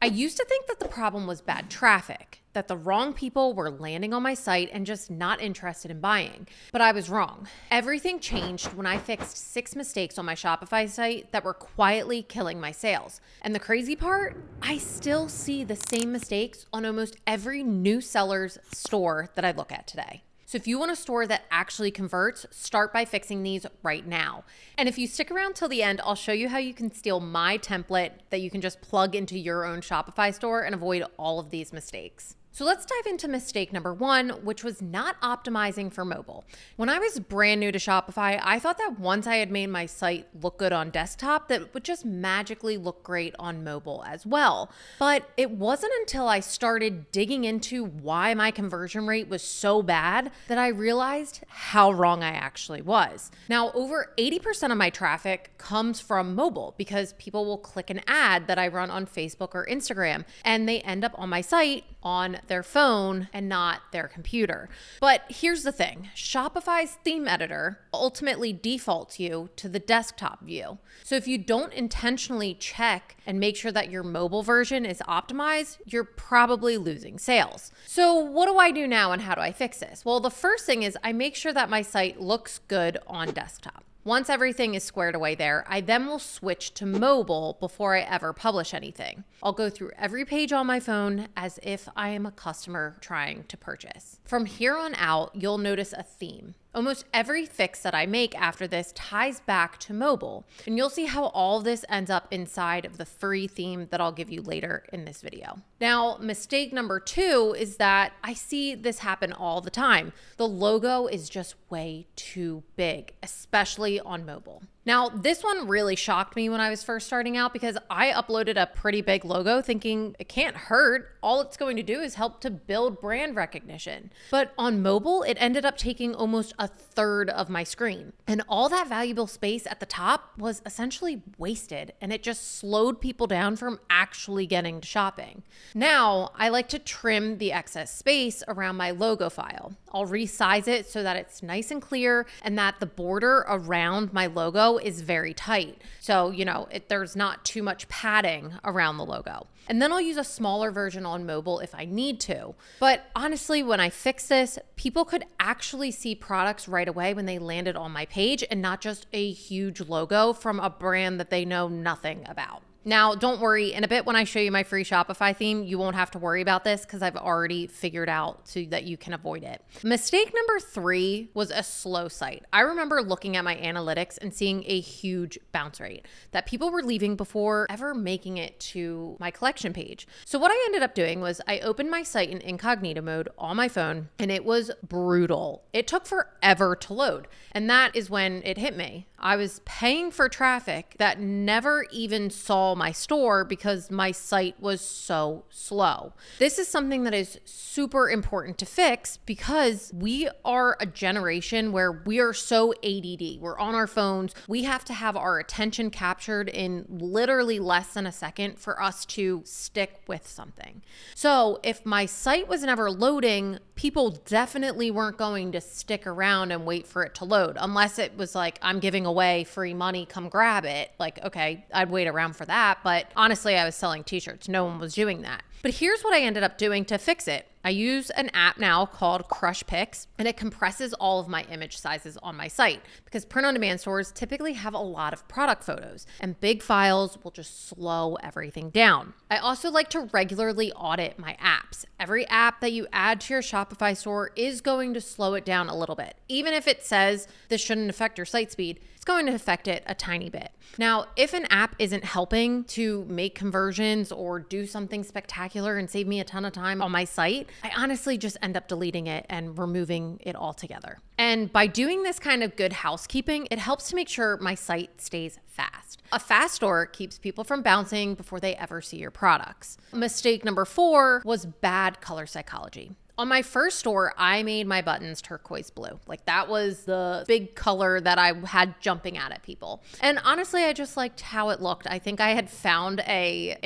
I used to think that the problem was bad traffic, that the wrong people were landing on my site and just not interested in buying. But I was wrong. Everything changed when I fixed 6 mistakes on my Shopify site that were quietly killing my sales. And the crazy part, I still see the same mistakes on almost every new seller's store that I look at today. So if you want a store that actually converts, start by fixing these right now. And if you stick around till the end, I'll show you how you can steal my template that you can just plug into your own Shopify store and avoid all of these mistakes. So let's dive into mistake number 1, which was not optimizing for mobile. When I was brand new to Shopify, I thought that once I had made my site look good on desktop, that it would just magically look great on mobile as well. But it wasn't until I started digging into why my conversion rate was so bad that I realized how wrong I actually was. Now, over 80% of my traffic comes from mobile because people will click an ad that I run on Facebook or Instagram, and they end up on my site on their phone and not their computer. But here's the thing, Shopify's theme editor ultimately defaults you to the desktop view. So if you don't intentionally check and make sure that your mobile version is optimized, you're probably losing sales. So what do I do now and how do I fix this? Well, the first thing is I make sure that my site looks good on desktop. Once everything is squared away there, I then will switch to mobile before I ever publish anything. I'll go through every page on my phone as if I am a customer trying to purchase. From here on out, you'll notice a theme. Almost every fix that I make after this ties back to mobile, and you'll see how all of this ends up inside of the free theme that I'll give you later in this video. Now, mistake number 2 is that I see this happen all the time. The logo is just way too big, especially on mobile. Now, this one really shocked me when I was first starting out because I uploaded a pretty big logo thinking it can't hurt. All it's going to do is help to build brand recognition. But on mobile, it ended up taking almost a third of my screen. And all that valuable space at the top was essentially wasted, and it just slowed people down from actually getting to shopping. Now, I like to trim the excess space around my logo file. I'll resize it so that it's nice and clear and that the border around my logo is very tight. So, there's not too much padding around the logo. And then I'll use a smaller version on mobile if I need to. But honestly, when I fix this, people could actually see products right away when they landed on my page and not just a huge logo from a brand that they know nothing about. Now, don't worry, in a bit when I show you my free Shopify theme, you won't have to worry about this because I've already figured out so that you can avoid it. Mistake number 3 was a slow site. I remember looking at my analytics and seeing a huge bounce rate that people were leaving before ever making it to my collection page. So what I ended up doing was I opened my site in incognito mode on my phone, and it was brutal. It took forever to load, and that is when it hit me. I was paying for traffic that never even saw my store because my site was so slow. This is something that is super important to fix because we are a generation where we are so ADD. We're on our phones. We have to have our attention captured in literally less than a second for us to stick with something. So if my site was never loading, people definitely weren't going to stick around and wait for it to load unless it was like, I'm giving away free money, come grab it. Like, okay, I'd wait around for that. But honestly, I was selling t-shirts. No one was doing that. But here's what I ended up doing to fix it. I use an app now called Crush Pics, and it compresses all of my image sizes on my site because print-on-demand stores typically have a lot of product photos, and big files will just slow everything down. I also like to regularly audit my apps. Every app that you add to your Shopify store is going to slow it down a little bit. Even if it says this shouldn't affect your site speed, it's going to affect it a tiny bit. Now, if an app isn't helping to make conversions or do something spectacular and save me a ton of time on my site, I honestly just end up deleting it and removing it altogether. And by doing this kind of good housekeeping, it helps to make sure my site stays fast. A fast store keeps people from bouncing before they ever see your products. Mistake number 4 was bad color psychology. On my first store, I made my buttons turquoise blue. Like that was the big color that I had jumping out at people. And honestly, I just liked how it looked. I think I had found a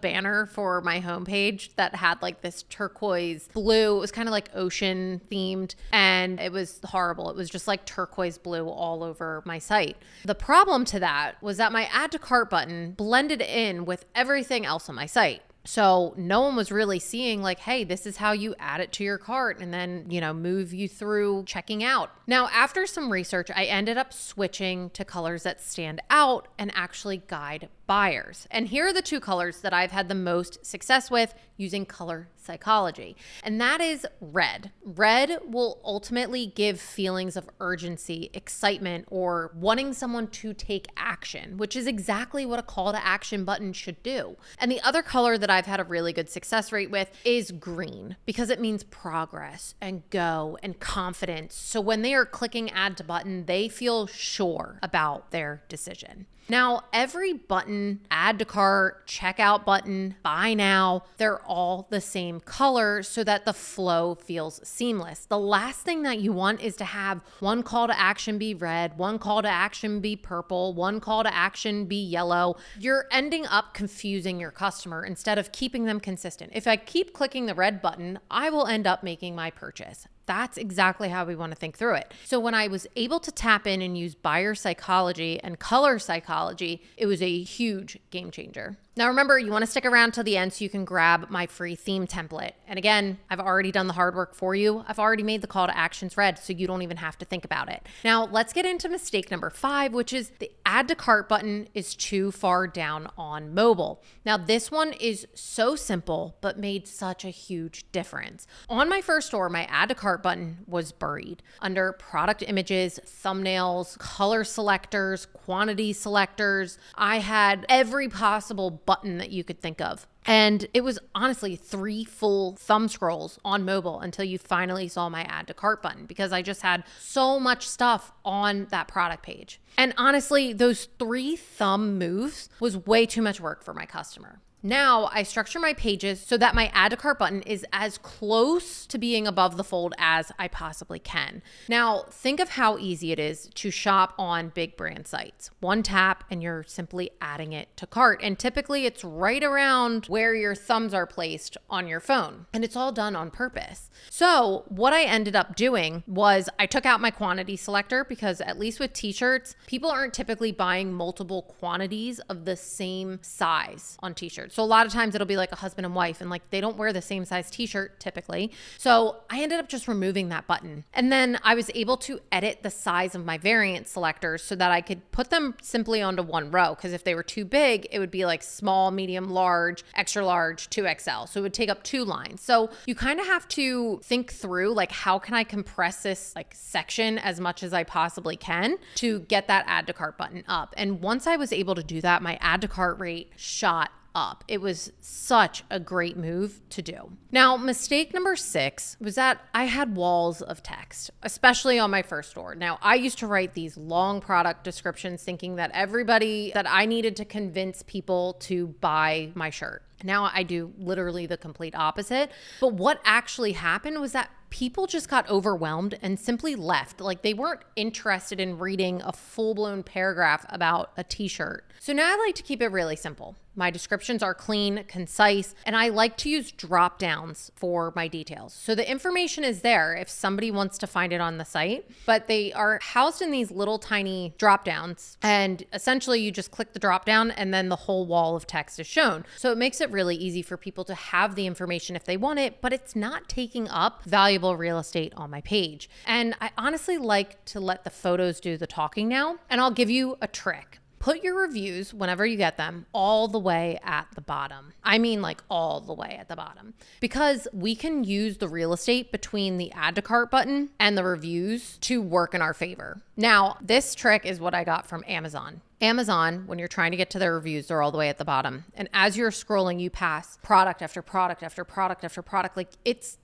banner for my homepage that had like this turquoise blue. It was kind of like ocean themed and it was horrible. It was just like turquoise blue all over my site. The problem to that was that my add to cart button blended in with everything else on my site. So no one was really seeing like, hey, this is how you add it to your cart and then, move you through checking out. Now, after some research, I ended up switching to colors that stand out and actually guide buyers. And here are the two colors that I've had the most success with using color psychology. And that is red. Red will ultimately give feelings of urgency, excitement, or wanting someone to take action, which is exactly what a call to action button should do. And the other color that I've had a really good success rate with is green, because it means progress and go and confidence. So when they are clicking add to button, they feel sure about their decision. Now, every button, add to cart, checkout button, buy now, they're all the same color so that the flow feels seamless. The last thing that you want is to have one call to action be red, one call to action be purple, one call to action be yellow. You're ending up confusing your customer instead of keeping them consistent. If I keep clicking the red button, I will end up making my purchase. That's exactly how we want to think through it. So when I was able to tap in and use buyer psychology and color psychology, it was a huge game changer. Now remember, you want to stick around till the end so you can grab my free theme template. And again, I've already done the hard work for you. I've already made the call to actions red, so you don't even have to think about it. Now let's get into mistake number 5, which is the add to cart button is too far down on mobile. Now this one is so simple, but made such a huge difference. On my first store, my add to cart button was buried under product images, thumbnails, color selectors, quantity selectors. I had every possible button that you could think of. And it was honestly 3 full thumb scrolls on mobile until you finally saw my add to cart button, because I just had so much stuff on that product page. And honestly, those 3 thumb moves was way too much work for my customer. Now I structure my pages so that my add to cart button is as close to being above the fold as I possibly can. Now think of how easy it is to shop on big brand sites. One tap and you're simply adding it to cart. And typically it's right around where your thumbs are placed on your phone. And it's all done on purpose. So what I ended up doing was I took out my quantity selector, because at least with t-shirts, people aren't typically buying multiple quantities of the same size on t-shirts. So a lot of times it'll be like a husband and wife, and like they don't wear the same size t-shirt typically. So I ended up just removing that button. And then I was able to edit the size of my variant selectors so that I could put them simply onto one row. Because if they were too big, it would be like small, medium, large, extra large, 2XL. So it would take up 2 lines. So you kind of have to think through like, how can I compress this like section as much as I possibly can to get that add to cart button up. And once I was able to do that, my add to cart rate shot up. It was such a great move to do. Now, mistake number 6 was that I had walls of text, especially on my first store. Now, I used to write these long product descriptions thinking that I needed to convince people to buy my shirt. Now I do literally the complete opposite. But what actually happened was that people just got overwhelmed and simply left. Like they weren't interested in reading a full-blown paragraph about a t-shirt. So now I like to keep it really simple. My descriptions are clean, concise, and I like to use drop downs for my details. So the information is there if somebody wants to find it on the site, but they are housed in these little tiny drop downs. And essentially you just click the drop down and then the whole wall of text is shown. So it makes it really easy for people to have the information if they want it, but it's not taking up valuable real estate on my page. And I honestly like to let the photos do the talking now. And I'll give you a trick. Put your reviews, whenever you get them, all the way at the bottom. I mean like all the way at the bottom. Because we can use the real estate between the add to cart button and the reviews to work in our favor. Now, this trick is what I got from Amazon. Amazon, when you're trying to get to their reviews, they're all the way at the bottom. And as you're scrolling, you pass product after product after product after product. Like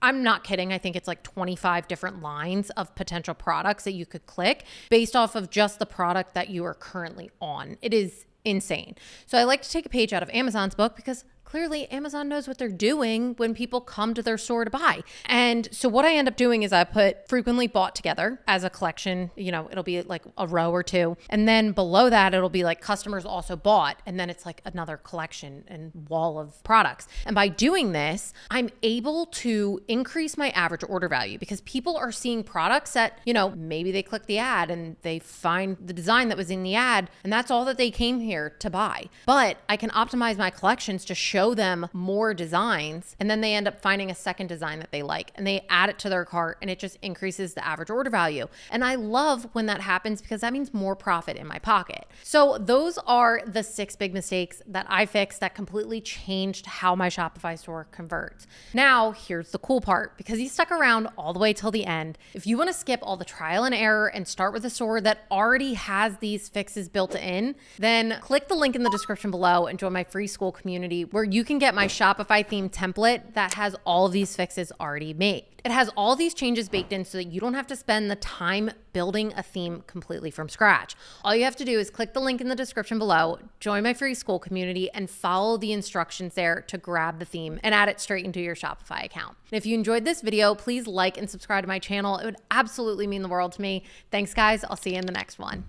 I'm not kidding. I think it's like 25 different lines of potential products that you could click based off of just the product that you are currently on. It is insane. So I like to take a page out of Amazon's book because clearly Amazon knows what they're doing when people come to their store to buy. And so what I end up doing is I put frequently bought together as a collection. It'll be like a row or 2. And then below that, it'll be like customers also bought. And then it's like another collection and wall of products. And by doing this, I'm able to increase my average order value because people are seeing products that, maybe they click the ad and they find the design that was in the ad and that's all that they came here to buy. But I can optimize my collections to show show them more designs, and then they end up finding a second design that they like and they add it to their cart, and it just increases the average order value. And I love when that happens because that means more profit in my pocket. So those are the 6 big mistakes that I fixed that completely changed how my Shopify store converts. Now, here's the cool part, because you stuck around all the way till the end. If you want to skip all the trial and error and start with a store that already has these fixes built in, then click the link in the description below and join my free school community where you can get my Shopify theme template that has all of these fixes already made. It has all these changes baked in so that you don't have to spend the time building a theme completely from scratch. All you have to do is click the link in the description below, join my free school community, and follow the instructions there to grab the theme and add it straight into your Shopify account. And if you enjoyed this video, please like and subscribe to my channel. It would absolutely mean the world to me. Thanks, guys. I'll see you in the next one.